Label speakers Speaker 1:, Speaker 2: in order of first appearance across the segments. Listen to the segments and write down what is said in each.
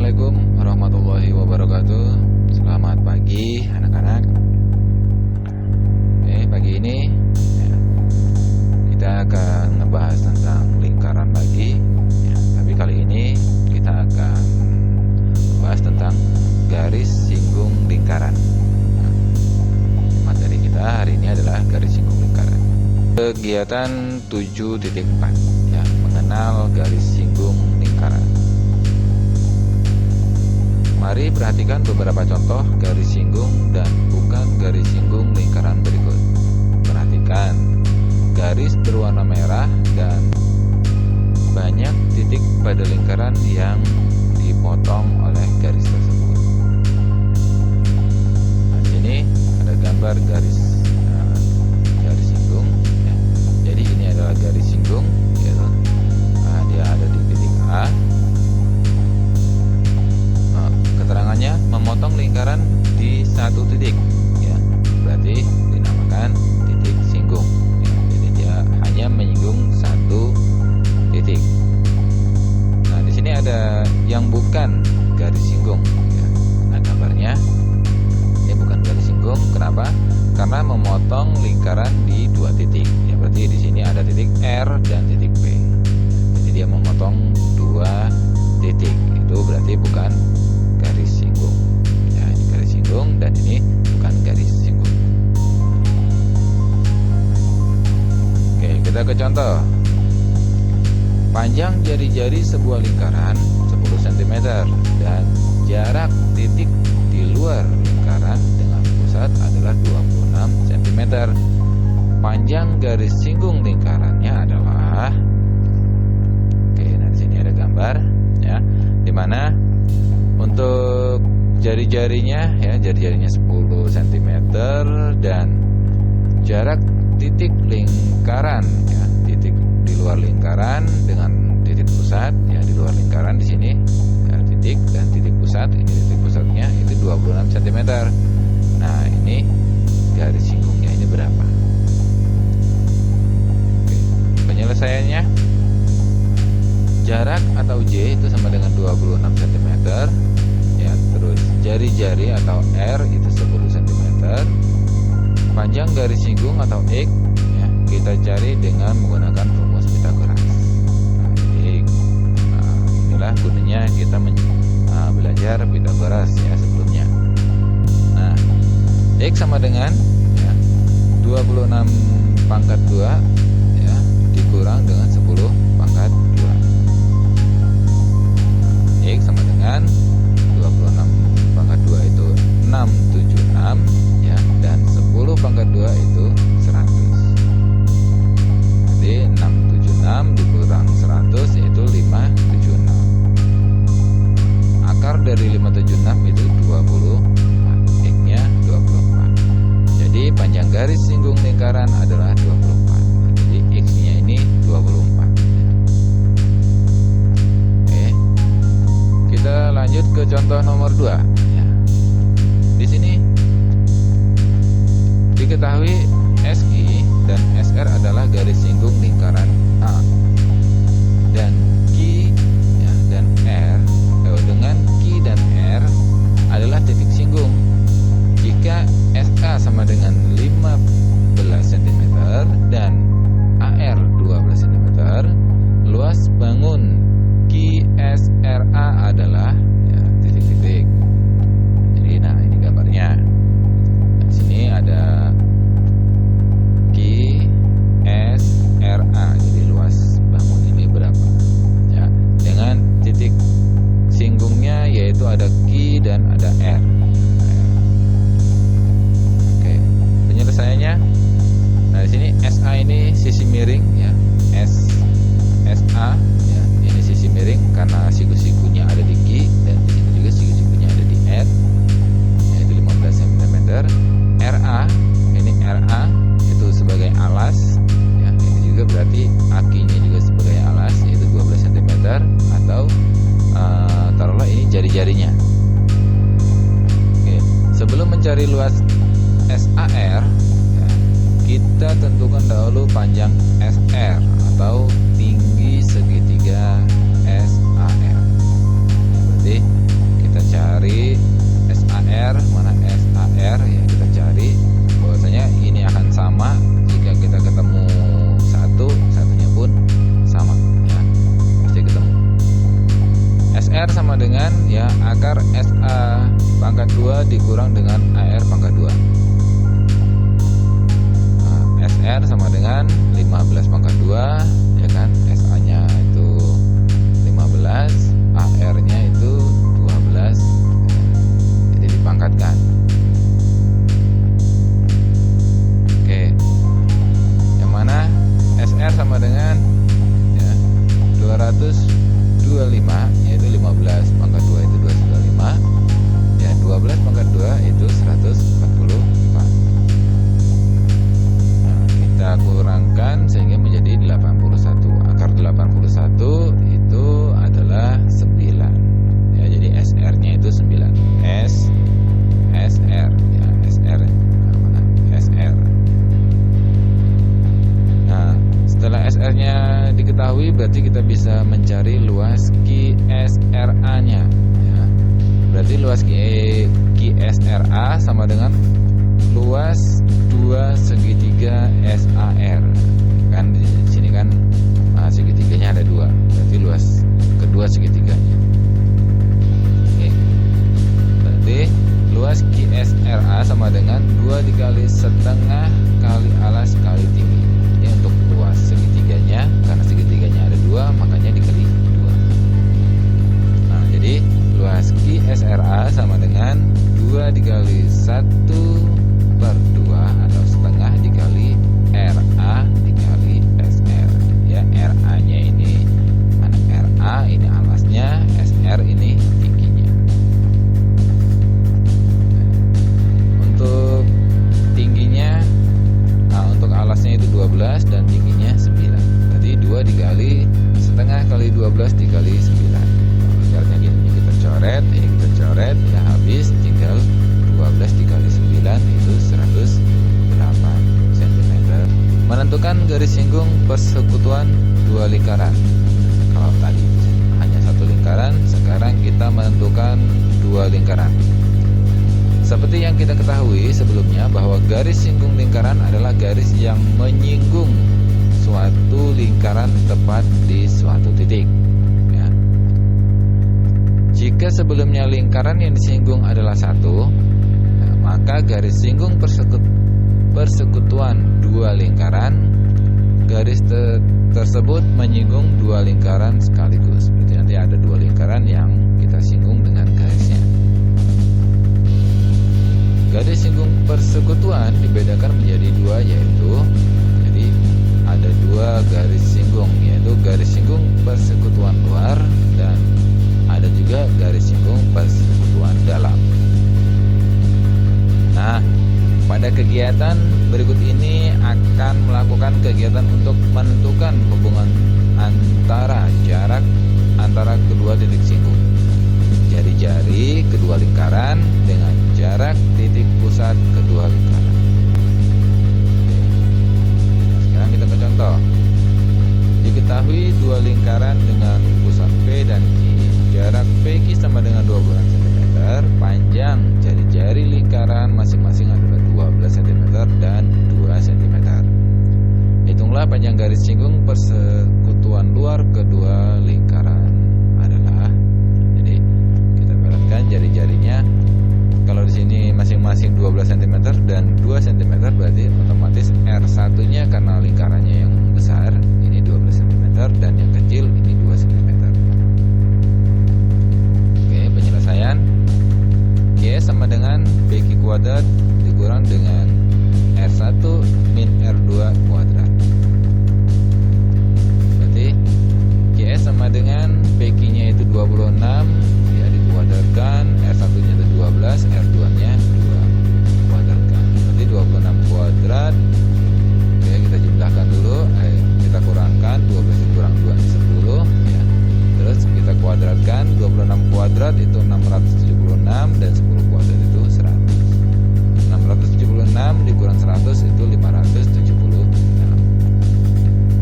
Speaker 1: Assalamualaikum warahmatullahi wabarakatuh. Selamat pagi anak-anak. Pagi ini kita akan ngebahas tentang lingkaran lagi tapi kali ini kita akan membahas tentang garis singgung lingkaran. Materi kita hari ini adalah garis singgung lingkaran. Kegiatan 7.4 mengenal garis singgung lingkaran. Mari perhatikan beberapa contoh garis singgung dan bukan garis singgung lingkaran berikut. Perhatikan garis berwarna merah dan banyak titik pada lingkaran yang dipotong oleh garis tersebut. Nah, di sini ada gambar garis singgung. Jadi ini adalah garis singgung, yaitu dia ada di titik A. Keterangannya memotong lingkaran di satu titik, berarti dinamakan titik singgung. Jadi dia hanya menyinggung satu titik. Nah, di sini ada yang bukan garis singgung. Nah, gambarnya ini bukan garis singgung. Kenapa? Karena memotong lingkaran di dua titik. Berarti di sini ada titik R dan titik P. Jadi dia memotong dua titik. Itu berarti bukan garis singgung. Ini garis singgung dan ini bukan garis singgung. Oke, kita ke contoh. Panjang jari-jari sebuah lingkaran 10 cm dan jarak titik di luar lingkaran dengan pusat adalah 26 cm. Panjang garis singgung lingkarannya adalah di sini ada gambar di mana untuk jari-jarinya jari-jarinya 10 cm dan jarak titik lingkaran titik di luar lingkaran dengan titik pusat di luar lingkaran di sini titik dan titik pusat, ini titik pusatnya itu 26 cm. Nah, ini garis singgungnya ini berapa? Oke, penyelesaiannya jarak atau J itu sama dengan 26 cm. Terus jari-jari atau R itu 10 cm. Panjang garis singgung atau X kita cari dengan menggunakan rumus Pythagoras. Inilah gunanya kita belajar Pythagoras sebelumnya. Nah, X sama dengan 26 pangkat 2 dikurang dengan 10 pangkat 2. X sama dengan 26 pangkat 2 itu 676 dan 10 pangkat 2 itu 100. Jadi 676 dikurang 100 itu 576. Akar dari 576 itu 24. X-nya 24. Jadi panjang garis singgung lingkaran adalah 24. Jadi X-nya ini 24. Kita lanjut ke contoh nomor 2. Di sini diketahui SI dan SR adalah garis singgung lingkaran A dan Q dan R dengan Q dan R adalah titik singgung. Jika SA sama dengan 15 cm dan AR 12 cm, luas bangun QSRA adalah titik-titik. Jadi ini gambarnya. Di sini ada QSRA. Jadi luas bangun ini berapa? Dengan titik singgungnya yaitu ada Q dan ada R. Oke, penyelesaiannya. Nah, di sini SA ini sisi miring SA ini sisi miring karena siku-sikunya ada di Q dan di sini juga siku-sikunya ada di R, yaitu 15 cm. RA ini RA itu sebagai alas, ini juga berarti akinya juga sebagai alas, yaitu 12 cm atau taruhlah ini jari-jarinya. Oke, sebelum mencari luas SAR, kita tentukan dahulu panjang SR atau tinggi segitiga SAR. Berarti SR sama dengan ya akar SA pangkat 2 dikurang dengan AR pangkat 2. Nah, SR sama dengan 15 pangkat 2, ya kan? SA nya itu 15, AR nya itu 12, jadi dipangkatkan. Oke, yang mana SR sama dengan ya 225, yaitu 15 pangkat 2 itu 225, ya 12 pangkat 2 itu 144. Nah, kita kurangkan sehingga menjadi 81. Akar 81 itu adalah 9. Ya, jadi SR nya itu 9. SR ya, SR. Nah, mana? SR. Nah, setelah SR-nya diketahui, berarti kita bisa mencari luas QSRA-nya. Ya. Berarti luas QSRA sama dengan luas 2 segitiga SAR. Kan di sini kan segitiganya ada 2. Berarti luas kedua segitiganya. Oke. Berarti luas QSRA sama dengan 2 dikali setengah kali alas kali tinggi. Ini untuk luas segitiganya, karena segitiganya ada 2, makanya dikali 2. Nah, jadi luas QSRA sama dengan 2 dikali 1/2 atau setengah dikali RA dikali SR. Ya, RA nya ini mana? RA ini alasnya, SR ini tingginya. Untuk tingginya, nah untuk alasnya itu 12 dan tingginya 9. Berarti 2 dikali setengah kali 12 dikali 9. Caranya gini, kita coret, ini kita coret, ya habis, tinggal 12 dikali 9 itu 108 cm. Menentukan garis singgung persekutuan dua lingkaran. Kalau tadi hanya satu lingkaran, sekarang kita menentukan dua lingkaran. Seperti yang kita ketahui sebelumnya bahwa garis singgung lingkaran adalah garis yang menyinggung suatu lingkaran tepat di suatu titik. Ya. Jika sebelumnya lingkaran yang disinggung adalah 1, nah, maka garis singgung persekutuan dua lingkaran, garis tersebut menyinggung dua lingkaran sekaligus. Berarti nanti ada dua lingkaran yang kita singgung dengan garisnya. Garis singgung persekutuan dibedakan menjadi 2, yaitu jadi ada 2 garis singgung, yaitu garis singgung persekutuan luar dan ada juga garis singgung persekutuan dalam. Nah, pada kegiatan berikut ini akan melakukan kegiatan untuk menentukan hubungan antara jarak antara kedua titik singgung, jari-jari kedua lingkaran dengan jarak titik pusat kedua lingkaran. Sekarang kita ke contoh. Diketahui dua lingkaran dengan pusat P dan Q. Jarak PQ sama dengan 26 cm. Panjang jari-jari lingkaran masing-masing adalah 12 cm dan 2 cm. Hitunglah panjang garis singgung persekutuan luar kedua lingkaran adalah. Jadi kita ibaratkan jari-jarinya, kalau di sini masing-masing 12 cm dan 2 cm, berarti otomatis R1-nya karena lingkarannya yang besar ini 12 cm dan yang kecil ini 2 cm. Oke, penyelesaian. Q sama dengan PQ kuadrat dikurang dengan R1 min R2 kuadrat. Berarti QS sama dengan PQ-nya itu 26, ya dikuadratkan, R1-nya itu 12, R2-nya 2 kuadratkan. Berarti 26 kuadrat. Oke, kita jumlahkan dulu. Kita kurangkan 12 dikurang 2 ini 10, ya. Terus kita kuadratkan 26 kuadrat itu 676 dan 10 kuadrat itu 100. 676 dikurang 100 itu 576.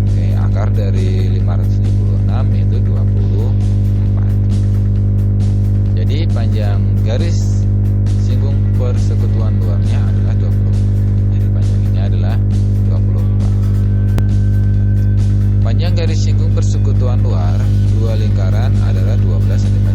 Speaker 1: Oke, akar dari 576 itu 24. Jadi panjang garis singgung persekutuan luarnya adalah 24. Jadi panjang ini adalah 24. Panjang garis singgung persekutuan luar dua lingkaran adalah 12 cm.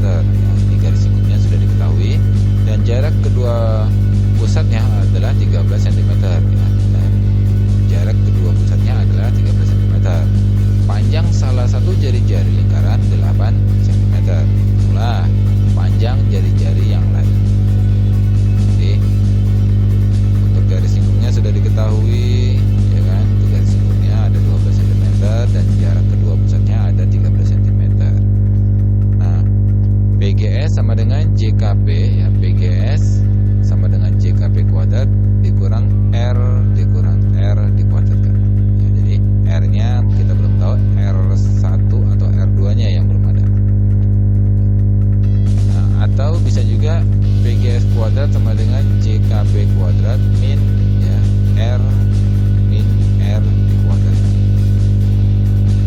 Speaker 1: PGS sama dengan JKP ya, PGS sama dengan JKP kuadrat dikurang R dikuadratkan ya, jadi R nya kita belum tahu, R1 atau R2 nya yang belum ada. Nah, atau bisa juga PGS kuadrat sama dengan JKP kuadrat min ya, R dikuadratkan.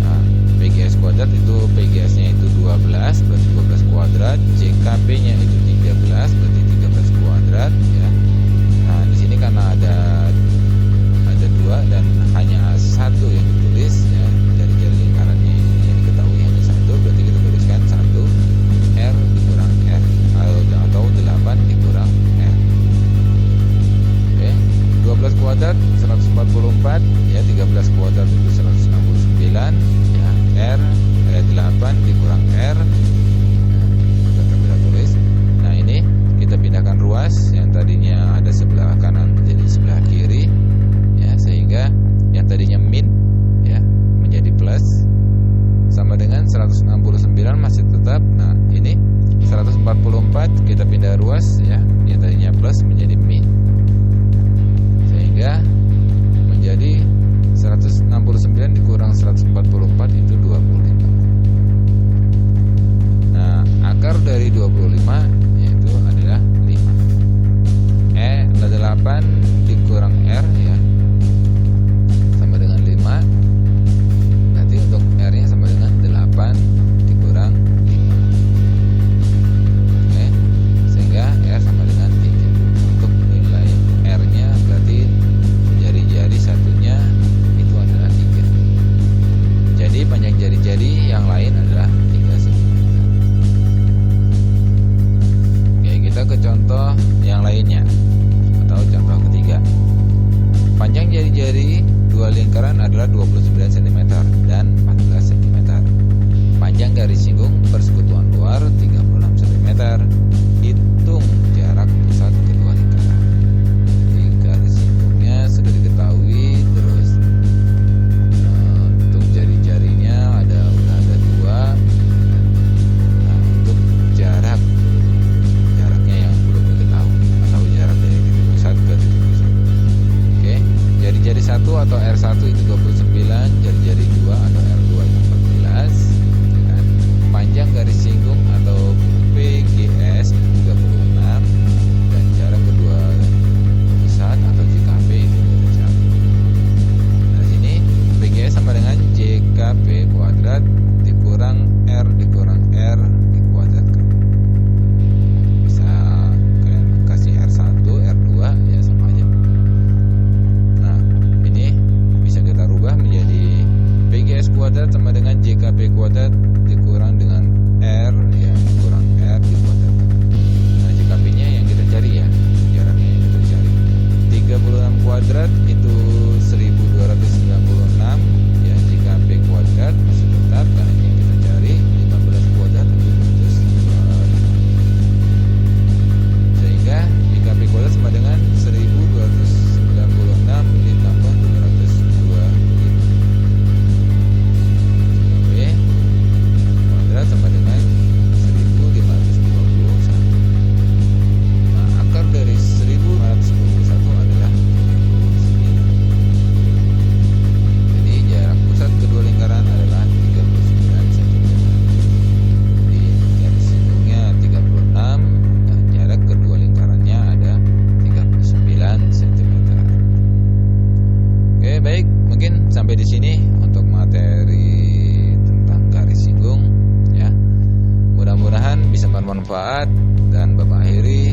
Speaker 1: Nah, PGS kuadrat itu PGS nya itu 12 berarti 12 kuadrat, JKP nya itu 13 berarti 13 kuadrat ya. Nah, di sini karena ada 2 dan hanya 1 yang ditulis ya, jari-jari lingkarannya ini yang diketahui hanya 1, berarti kita tuliskan 1 R dikurang R atau 8 dikurang R. Oke, 12 kuadrat 144 ya, 13 kuadrat itu 169 ya, R 8 dikurang R. Kita tulis. Nah, ini kita pindahkan ruas yang tadinya ada sebelah kanan menjadi sebelah kiri ya, sehingga yang tadinya min ya menjadi plus sama dengan 169 masih tetap. Nah, ini 144 kita pindah ruas ya, yang tadinya plus menjadi min, sehingga menjadi 169 dikurang 144 itu 25. Nah, akar dari 25 yaitu adalah 5. 8 dikurang R ya sama dengan 5. Berarti untuk R nya sama dengan 8 dikurang 5. Oke, sehingga R sama dengan 3. Untuk nilai R nya berarti jari-jari satunya itu adalah 3. Jadi panjang jari-jari yang lain adalah 3 cm. Oke, kita ke contoh yang lainnya atau contoh ketiga. Panjang jari-jari dua lingkaran adalah 29 cm dan 14 cm. Panjang garis singgung persekutuan luar 36 cm. Hitung jarak pusat kedua lingkaran. Jadi garis singgungnya sudah diketahui, terus untuk jari-jarinya udah ada 2. Nah, untuk jaraknya yang belum diketahui atau jarak dari titik pusat ke titik pusat. Oke, jari-jari 1 atau R1 itu 29, jari-jari 2 atau R2 itu 14 kan? Panjang garis singgung atau PGS itu 36 dan jarak kedua pusat atau JKP itu kita cari. Nah, sini PGS sama dengan JKP kuadrat dikurang R dikuadratkan. Bisa kalian kasih R1, R2 ya sama aja. Nah, ini bisa kita rubah menjadi PGS kuadrat sama dengan JKP kuadrat dikurang dengan R ya, kurang R dikuadratkan. Nah, JKP-nya yang kita cari ya, jaraknya yang kita cari. 36 kuadrat itu 1296 ya, JKP kuadrat masih tetap karena ini yang kita cari. 15 kuadrat 725. Sehingga JKP kuadrat sama dengan 1296 ditambah 225. JKP kuadrat sama dengan 1521. Nah, akar dari 1521 adalah 39. Jadi jarak pusat kedua lingkaran adalah 39 cm. Jadi garis singgungnya 36 dan jarak kedua lingkarannya ada 39 cm. Oke, baik, mungkin sampai di sini untuk materi tentang garis singgung ya. Mudah-mudahan bisa bermanfaat dan Bapak akhiri